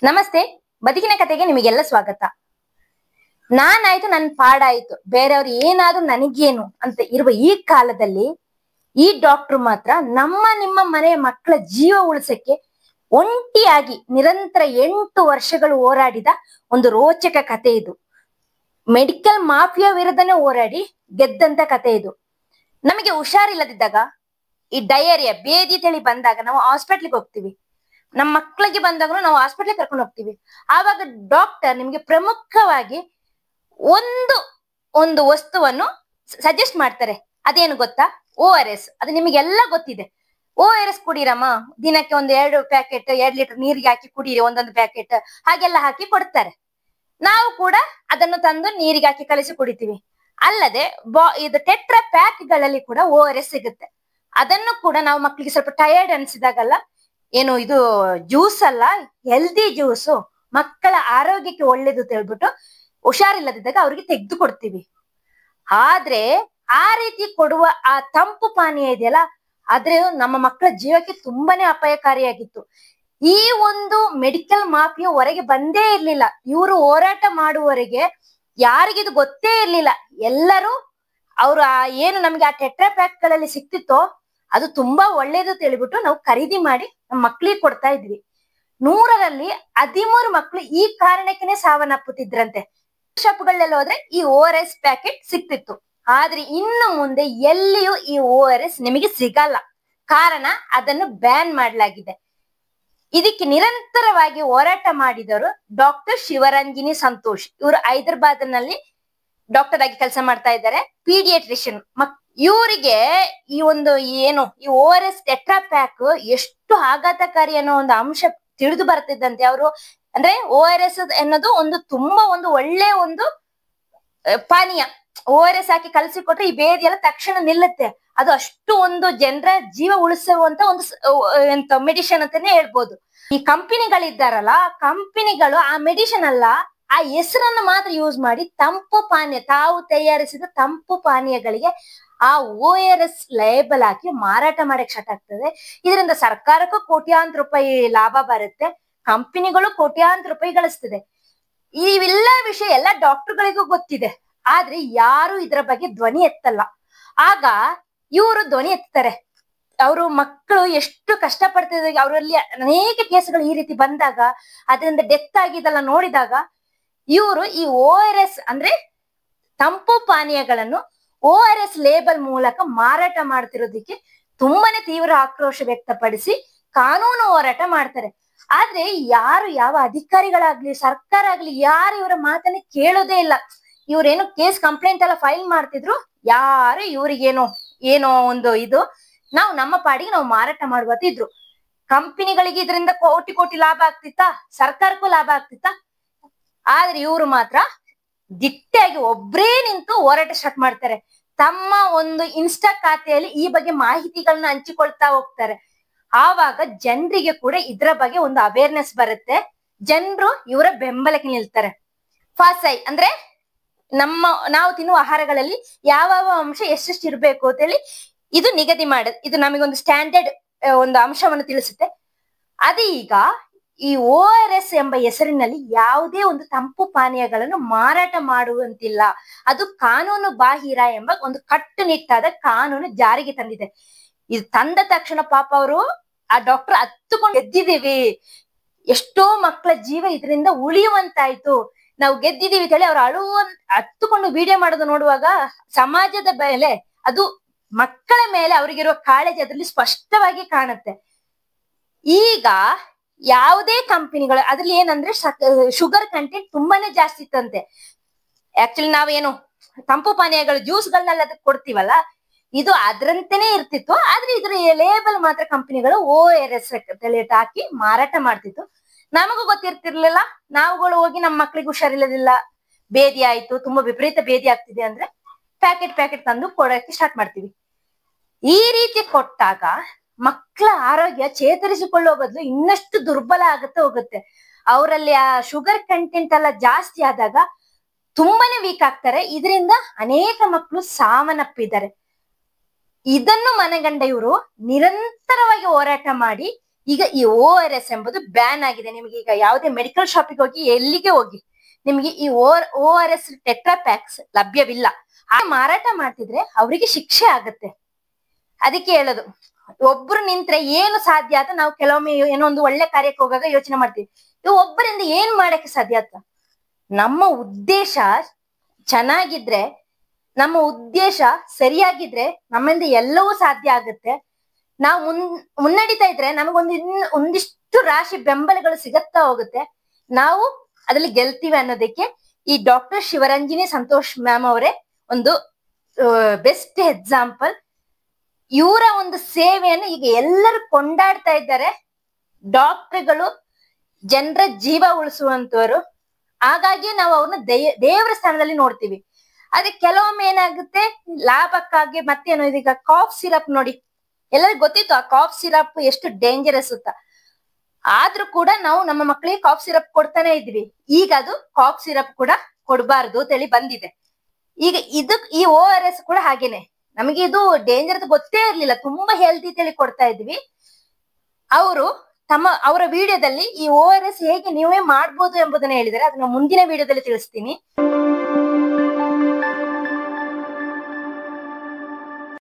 ನಮಸ್ತೆ. ಬದುಕಿನ ಕತೆಗೆ ನಿಮಗೆಲ್ಲ ಸ್ವಾಗತ. ನಾನಾಯ್ತು ನನ್ ಪಾಡಾಯ್ತು, ಬೇರೆಯವ್ರು ಏನಾದ್ರೂ ನನಗೇನು ಅಂತ ಇರುವ ಈ ಕಾಲದಲ್ಲಿ ಈ ಡಾಕ್ಟರ್ ಮಾತ್ರ ನಿಮ್ಮ ಮನೆಯ ಮಕ್ಕಳ ಜೀವ ಉಳಿಸಕ್ಕೆ ಒಂಟಿಯಾಗಿ ನಿರಂತರ 8 ವರ್ಷಗಳು ಹೋರಾಡಿದ ಒಂದು ರೋಚಕ ಕತೆ ಇದು. ಮೆಡಿಕಲ್ ಮಾಫಿಯಾ ವಿರುದ್ಧನೇ ಹೋರಾಡಿ ಗೆದ್ದಂತ ಕತೆ ಇದು. ನಮಗೆ ಹುಷಾರಿಲ್ಲದಿದ್ದಾಗ, ಈ ಡಯೇರಿಯಾ ಬೇದಿ ತಳಿ ಬಂದಾಗ ನಾವು ಹಾಸ್ಪಿಟ್ಲಿಗೆ ಹೋಗ್ತೀವಿ. ನಮ್ಮ ಮಕ್ಕಳಿಗೆ ಬಂದಾಗಲೂ ನಾವು ಹಾಸ್ಪಿಟ್ಲಿಗೆ ಕರ್ಕೊಂಡು ಹೋಗ್ತೀವಿ. ಆವಾಗ ಡಾಕ್ಟರ್ ನಿಮ್ಗೆ ಪ್ರಮುಖವಾಗಿ ಒಂದು ಒಂದು ವಸ್ತುವನ್ನು ಸಜೆಸ್ಟ್ ಮಾಡ್ತಾರೆ. ಅದೇನು ಗೊತ್ತಾ? ORS. ಅದು ನಿಮಗೆಲ್ಲ ಗೊತ್ತಿದೆ. ORS ಕುಡೀರಮ್ಮ, ದಿನಕ್ಕೆ 2 ಪ್ಯಾಕೆಟ್ 2 ಲೀಟರ್ ನೀರಿಗೆ ಹಾಕಿ ಕುಡೀರಿ, ಒಂದೊಂದು ಪ್ಯಾಕೆಟ್ ಹಾಗೆಲ್ಲ ಹಾಕಿ ಕೊಡ್ತಾರೆ. ನಾವು ಕೂಡ ಅದನ್ನು ತಂದು ನೀರಿಗೆ ಹಾಕಿ ಕಲಿಸಿ ಕುಡಿತೀವಿ. ಅಲ್ಲದೆ ಇದು ಟೆಟ್ರಾ ಪ್ಯಾಕ್ ಗಳಲ್ಲಿ ಕೂಡ ORS ಸಿಗುತ್ತೆ. ಅದನ್ನು ಕೂಡ ನಾವು ಮಕ್ಕಳಿಗೆ ಸ್ವಲ್ಪ ಟಯರ್ಡ್ ಅನ್ಸಿದಾಗಲ್ಲ, ಏನು ಇದು ಜ್ಯೂಸ್ ಅಲ್ಲ, ಹೆಲ್ದಿ ಜ್ಯೂಸು, ಮಕ್ಕಳ ಆರೋಗ್ಯಕ್ಕೆ ಒಳ್ಳೇದು ಅಂತ ಹೇಳ್ಬಿಟ್ಟು ಹುಷಾರಿಲ್ಲದಿದ್ದಾಗ ಅವ್ರಿಗೆ ತೆಗೆದು ಕೊಡ್ತೀವಿ. ಆದ್ರೆ ಆ ರೀತಿ ಕೊಡುವ ಆ ತಂಪು ಪಾನೀಯ ಇದೆಯಲ್ಲ, ಆದ್ರೆ ನಮ್ಮ ಮಕ್ಕಳ ಜೀವಕ್ಕೆ ತುಂಬಾನೇ ಅಪಾಯಕಾರಿಯಾಗಿತ್ತು. ಈ ಒಂದು ಮೆಡಿಕಲ್ ಮಾಫಿಯಾ ಹೊರಗೆ ಬಂದೇ ಇರ್ಲಿಲ್ಲ. ಇವರು ಹೋರಾಟ ಮಾಡುವವರೆಗೆ ಯಾರಿಗಿದು ಗೊತ್ತೇ ಇರ್ಲಿಲ್ಲ. ಎಲ್ಲರೂ ಅವ್ರು ಏನು ನಮ್ಗೆ ಆ ಟೆಟ್ರಾ ಪ್ಯಾಕ್ ಗಳಲ್ಲಿ ಸಿಕ್ತಿತ್ತೋ ಅದು ತುಂಬಾ ಒಳ್ಳೇದು ಅಂತ ಹೇಳ್ಬಿಟ್ಟು ನಾವು ಖರೀದಿ ಮಾಡಿ ನಮ್ಮ ಮಕ್ಳಿಗೆ ಕೊಡ್ತಾ ಇದ್ವಿ. 100ರಲ್ಲಿ 13 ಮಕ್ಕಳು ಈ ಕಾರಣಕ್ಕೇನೆ ಸಾವನ್ನಪ್ಪುತ್ತಿದ್ರಂತೆ. ಶಾಪ್ಗಳಲ್ಲೆಲ್ಲ ಹೋದ್ರೆ ಈ ORS ಪ್ಯಾಕೆಟ್ ಸಿಕ್ತಿತ್ತು. ಆದ್ರೆ ಇನ್ನು ಮುಂದೆ ಎಲ್ಲಿಯೂ ಈ ORS ನಿಮಗೆ ಸಿಗಲ್ಲ. ಕಾರಣ ಅದನ್ನು ಬ್ಯಾನ್ ಮಾಡಲಾಗಿದೆ. ಇದಕ್ಕೆ ನಿರಂತರವಾಗಿ ಹೋರಾಟ ಮಾಡಿದವರು ಡಾಕ್ಟರ್ ಶಿವರಂಜನಿ ಸಂತೋಷ್. ಇವರು ಹೈದರಾಬಾದ್ ನಲ್ಲಿ ಡಾಕ್ಟರ್ ಆಗಿ ಕೆಲಸ ಮಾಡ್ತಾ ಇದ್ದಾರೆ, ಪೀಡಿಯಾಟ್ರಿಷಿಯನ್. ಇವರಿಗೆ ಈ ಒಂದು ಏನು ಈ ORS ಟೆಟ್ರಾ ಪ್ಯಾಕ್ ಎಷ್ಟು ಆಘಾತಕಾರಿ ಅನ್ನೋ ಒಂದು ಅಂಶ ತಿಳಿದು ಬರ್ತಿದ್ದಂತೆ. ಅವರು ಅಂದ್ರೆ ORS ಅನ್ನೋದು ಒಂದು ತುಂಬಾ ಒಂದು ಒಳ್ಳೆ ಒಂದು ಪಾನೀಯ. ORS ಹಾಕಿ ಕಲಸಿಕೊಟ್ರೆ ಈ ಬೇದಿ ಎಲ್ಲ ತಕ್ಷಣ ನಿಲ್ಲುತ್ತೆ. ಅದು ಅಷ್ಟು ಒಂದು ಜನರ ಜೀವ ಉಳಿಸುವಂತ ಒಂದು ಎಂತ ಮೆಡಿಸಿನ್ ಅಂತಾನೆ ಹೇಳ್ಬೋದು. ಈ ಕಂಪನಿಗಳಿದ್ದಾರಲ್ಲ, ಕಂಪನಿಗಳು ಆ ಮೆಡಿಸಿನ್ ಅಲ್ಲ, ಆ ಹೆಸರನ್ನು ಮಾತ್ರ ಯೂಸ್ ಮಾಡಿ ತಂಪು ಪಾನೀಯ, ತಾವು ತಯಾರಿಸಿದ ತಂಪು ಪಾನೀಯಗಳಿಗೆ ಆ ORS ಲೇಬಲ್ ಹಾಕಿ ಮಾರಾಟ ಮಾಡಕ್ ಸ್ಟಾರ್ಟ್ ಆಗ್ತದೆ. ಇದರಿಂದ ಸರ್ಕಾರಕ್ಕೂ ಕೋಟ್ಯಾಂತರ ರೂಪಾಯಿ ಲಾಭ ಬರುತ್ತೆ, ಕಂಪನಿಗಳು ಕೋಟ್ಯಾಂತರ ರೂಪಾಯಿ ಗಳಿಸ್ತದೆ. ಇವೆಲ್ಲ ವಿಷಯ ಎಲ್ಲ ಡಾಕ್ಟರ್ಗಳಿಗೂ ಗೊತ್ತಿದೆ. ಆದ್ರೆ ಯಾರು ಇದರ ಬಗ್ಗೆ ಧ್ವನಿ ಎತ್ತಲ್ಲ. ಆಗ ಇವರು ಧ್ವನಿ ಎತ್ತಾರೆ. ಅವರು ಮಕ್ಕಳು ಎಷ್ಟು ಕಷ್ಟ ಪಡ್ತಿದ್ದಾರೆ, ಅವರಲ್ಲಿ ಅನೇಕ ಕೇಸ್ಗಳು ಈ ರೀತಿ ಬಂದಾಗ, ಅದರಿಂದ ಡೆತ್ ಆಗಿದೆಲ್ಲ ನೋಡಿದಾಗ ಇವರು ಈ ORS ಅಂದ್ರೆ ತಂಪು ಪಾನೀಯಗಳನ್ನು ORS ಲೇಬಲ್ ಮೂಲಕ ಮಾರಾಟ ಮಾಡ್ತಿರೋದಕ್ಕೆ ತುಂಬಾನೇ ತೀವ್ರ ಆಕ್ರೋಶ ವ್ಯಕ್ತಪಡಿಸಿ ಕಾನೂನು ಹೋರಾಟ ಮಾಡ್ತಾರೆ. ಆದ್ರೆ ಯಾರು, ಯಾವ ಅಧಿಕಾರಿಗಳಾಗ್ಲಿ ಸರ್ಕಾರ ಆಗ್ಲಿ, ಯಾರು ಇವರ ಮಾತನ್ನ ಕೇಳೋದೇ ಇಲ್ಲ. ಇವ್ರೇನು ಕೇಸ್ ಕಂಪ್ಲೇಂಟ್ ಎಲ್ಲ ಫೈಲ್ ಮಾಡ್ತಿದ್ರು, ಯಾರು ಇವ್ರಿಗೇನೋ ಏನೋ ಒಂದು ಇದು, ನಾವು ನಮ್ಮ ಪಾಡಿಗೆ ನಾವು ಮಾರಾಟ ಮಾಡುವತ್ತಿದ್ರು. ಕಂಪನಿಗಳಿಗೆ ಇದರಿಂದ ಕೋಟಿ ಕೋಟಿ ಲಾಭ ಆಗ್ತಿತ್ತಾ, ಸರ್ಕಾರಕ್ಕೂ ಲಾಭ ಆಗ್ತಿತ್ತಾ? ಆದ್ರೆ ಇವರು ಮಾತ್ರ ದಿಟ್ಟಾಗಿ ಒಬ್ರೇ ನಿಂತು ಹೋರಾಟ ಸ್ಟಾರ್ಟ್ ಮಾಡ್ತಾರೆ. ತಮ್ಮ ಒಂದು ಇನ್ಸ್ಟಾ ಖಾತೆಯಲ್ಲಿ ಈ ಬಗ್ಗೆ ಮಾಹಿತಿಗಳನ್ನ ಹಂಚಿಕೊಳ್ತಾ ಹೋಗ್ತಾರೆ. ಆವಾಗ ಜನರಿಗೆ ಕೂಡ ಇದರ ಬಗ್ಗೆ ಒಂದು ಅವೇರ್ನೆಸ್ ಬರುತ್ತೆ. ಜನರು ಇವರ ಬೆಂಬಲಕ್ಕೆ ನಿಲ್ತಾರೆ. ಫಾಸೈ ಅಂದ್ರೆ ನಾವು ತಿನ್ನುವ ಆಹಾರಗಳಲ್ಲಿ ಯಾವ ಅಂಶ ಎಷ್ಟೆಷ್ಟು ಇರ್ಬೇಕು ಅಂತ ಹೇಳಿ ಇದು ನಿಗದಿ ಮಾಡೋದು. ಇದು ನಮಗೊಂದು ಸ್ಟ್ಯಾಂಡರ್ಡ್ ಒಂದು ಅಂಶವನ್ನು ತಿಳಿಸುತ್ತೆ. ಅದು ಈಗ ಈ ORS ಎಂಬ ಹೆಸರಿನಲ್ಲಿ ಯಾವುದೇ ಒಂದು ತಂಪು ಪಾನೀಯಗಳನ್ನು ಮಾರಾಟ ಮಾಡುವಂತಿಲ್ಲ, ಅದು ಕಾನೂನು ಬಾಹಿರ ಎಂಬ ಒಂದು ಕಟ್ಟುನಿಟ್ಟಾದ ಕಾನೂನು ಜಾರಿಗೆ ತಂದಿದೆ. ಇದು ತಂದ ತಕ್ಷಣ ಪಾಪ ಅವರು ಆ ಡಾಕ್ಟರ್ ಹತ್ತುಕೊಂಡು ಗೆದ್ದಿದ್ದೀವಿ, ಎಷ್ಟೋ ಮಕ್ಕಳ ಜೀವ ಇದರಿಂದ ಉಳಿಯುವಂತಾಯ್ತು, ನಾವು ಗೆದ್ದಿದ್ದೀವಿ ಅಂತ ಹೇಳಿ ಅವ್ರು ಹತ್ತುಕೊಂಡು ವಿಡಿಯೋ ಮಾಡೋದು ನೋಡುವಾಗ ಸಮಾಜದ ಮೇಲೆ, ಅದು ಮಕ್ಕಳ ಮೇಲೆ ಅವರಿಗಿರುವ ಕಾಳಜಿ ಅದರಲ್ಲಿ ಸ್ಪಷ್ಟವಾಗಿ ಕಾಣುತ್ತೆ. ಈಗ ಯಾವುದೇ ಕಂಪನಿಗಳು ಅದ್ರಲ್ಲಿ ಏನಂದ್ರೆ ಶುಗರ್ ಕಂಟೆಂಟ್ ತುಂಬಾನೇ ಜಾಸ್ತಿ ಇತ್ತಂತೆ. ಆಕ್ಚುಲಿ ನಾವೇನು ತಂಪು ಪಾನೀಯಗಳು ಜ್ಯೂಸ್ಗಳನ್ನೆಲ್ಲ ಅದಕ್ಕೆ ಕೊಡ್ತೀವಲ್ಲ, ಇದು ಅದ್ರಂತೆನೆ ಇರ್ತಿತ್ತು. ಆದ್ರೆ ಇದ್ರ ಲೇಬಲ್ ಮಾತ್ರ ಕಂಪನಿಗಳು ORS ಹಾಕಿ ಮಾರಾಟ ಮಾಡ್ತಿತ್ತು. ನಮಗೂ ಗೊತ್ತಿರ್ತಿರ್ಲಿಲ್ಲ. ನಾವುಗಳು ಹೋಗಿ ನಮ್ಮ ಮಕ್ಳಿಗೆ ಹುಷಾರಿಲ್ಲದಿಲ್ಲ, ಬೇದಿ ಆಯ್ತು, ತುಂಬಾ ವಿಪರೀತ ಬೇದಿ ಆಗ್ತಿದೆ ಅಂದ್ರೆ ಪ್ಯಾಕೆಟ್ ತಂದು ಕೊಡಕ್ಕೆ ಸ್ಟಾರ್ಟ್ ಮಾಡ್ತೀವಿ. ಈ ರೀತಿ ಕೊಟ್ಟಾಗ ಮಕ್ಕಳ ಆರೋಗ್ಯ ಚೇತರಿಸಿಕೊಳ್ಳುವ ಬದಲು ಇನ್ನಷ್ಟು ದುರ್ಬಲ ಆಗುತ್ತಾ ಹೋಗುತ್ತೆ. ಅವರಲ್ಲಿ ಆ ಶುಗರ್ ಕಂಟೆಂಟ್ ಎಲ್ಲ ಜಾಸ್ತಿ ಆದಾಗ ತುಂಬಾನೇ ವೀಕ್ ಆಗ್ತಾರೆ. ಇದರಿಂದ ಅನೇಕ ಮಕ್ಕಳು ಸಾವನ್ನಪ್ಪಿದ್ದಾರೆ. ಇದನ್ನು ಮನಗಂಡ ಇವರು ನಿರಂತರವಾಗಿ ಹೋರಾಟ ಮಾಡಿ ಈಗ ಈ ORS ಎಂಬುದು ಬ್ಯಾನ್ ಆಗಿದೆ. ನಿಮ್ಗೆ ಈಗ ಯಾವುದೇ ಮೆಡಿಕಲ್ ಶಾಪಿಗೆ ಹೋಗಿ, ಎಲ್ಲಿಗೆ ಹೋಗಿ, ನಿಮ್ಗೆ ಈ ORS ಟೆಟ್ರಾ ಪ್ಯಾಕ್ಸ್ ಲಭ್ಯವಿಲ್ಲ. ಆ ಮಾರಾಟ ಮಾಡ್ತಿದ್ರೆ ಅವರಿಗೆ ಶಿಕ್ಷೆ ಆಗತ್ತೆ. ಅದಕ್ಕೆ ಹೇಳೋದು, ಒಬ್ರು ನಿಂತ್ರೆ ಏನು ಸಾಧ್ಯ ಅಂತ ನಾವು ಕೆಲವೊಮ್ಮೆ ಏನೋ ಒಂದು ಒಳ್ಳೆ ಕಾರ್ಯಕ್ಕೆ ಹೋಗಾಗ ಯೋಚನೆ ಮಾಡ್ತೀವಿ. ಇವು ಒಬ್ಬರಿಂದ ಏನ್ ಮಾಡಕ್ಕೆ ಸಾಧ್ಯ ಅಂತ. ನಮ್ಮ ಉದ್ದೇಶ ಚೆನ್ನಾಗಿದ್ರೆ, ನಮ್ಮ ಉದ್ದೇಶ ಸರಿಯಾಗಿದ್ರೆ ನಮ್ಮಿಂದ ಎಲ್ಲವೂ ಸಾಧ್ಯ ಆಗುತ್ತೆ. ನಾವು ಮುನ್ನಡಿತಾ ಇದ್ರೆ ಒಂದಿಷ್ಟು ರಾಶಿ ಬೆಂಬಲಗಳು ಸಿಗತ್ತಾ ಹೋಗುತ್ತೆ. ನಾವು ಅದ್ರಲ್ಲಿ ಗೆಲ್ತೀವಿ ಅನ್ನೋದಕ್ಕೆ ಈ ಡಾಕ್ಟರ್ ಶಿವರಂಜಿನಿ ಸಂತೋಷ್ ಮ್ಯಾಮ್ ಅವರೇ ಒಂದು ಬೆಸ್ಟ್ ಎಕ್ಸಾಂಪಲ್. ಇವರ ಒಂದು ಸೇವೆಯನ್ನು ಈಗ ಎಲ್ಲರೂ ಕೊಂಡಾಡ್ತಾ ಇದ್ದಾರೆ. ಡಾಕ್ಟರ್ಗಳು ಜನರ ಜೀವ ಉಳಿಸುವಂತವರು. ಹಾಗಾಗಿ ನಾವು ಅವ್ರನ್ನ ದೇವರ ಸ್ಥಾನದಲ್ಲಿ ನೋಡ್ತೀವಿ. ಅದೇ ಕೆಲವೊಮ್ಮೆ ಏನಾಗುತ್ತೆ, ಲಾಭಕ್ಕಾಗಿ ಮತ್ತೇನೋ, ಇದೀಗ ಕಾಫ್ ಸಿರಪ್ ನೋಡಿ, ಎಲ್ಲರಿಗೂ ಗೊತ್ತಿತ್ತು ಆ ಕಾಫ್ ಸಿರಪ್ ಎಷ್ಟು ಡೇಂಜರಸ್ ಅಂತ. ಆದ್ರೂ ಕೂಡ ನಾವು ನಮ್ಮ ಮಕ್ಕಳಿಗೆ ಕಾಫ್ ಸಿರಪ್ ಕೊಡ್ತಾನೆ ಇದ್ವಿ. ಈಗ ಅದು ಕಾಫ್ ಸಿರಪ್ ಕೂಡ ಕೊಡಬಾರ್ದು ಅಂತೇಳಿ ಬಂದಿದೆ. ಈಗ ಈ ORS ಕೂಡ ಹಾಗೇನೆ. ನಮಗೆ ಇದು ಡೇಂಜರ್ ಅಂತ ಗೊತ್ತೇ ಇರ್ಲಿಲ್ಲ, ತುಂಬಾ ಹೆಲ್ತಿ ಅಂತೇಳಿ ಕೊಡ್ತಾ ಇದ್ವಿ. ಅವರ ವಿಡಿಯೋದಲ್ಲಿ ಈ ORS ಹೇಗೆ ನೀವೇ ಮಾಡ್ಬೋದು ಎಂಬುದನ್ನ ಹೇಳಿದರೆ, ಅದನ್ನ ಮುಂದಿನ ವಿಡಿಯೋದಲ್ಲಿ ತಿಳಿಸ್ತೀನಿ.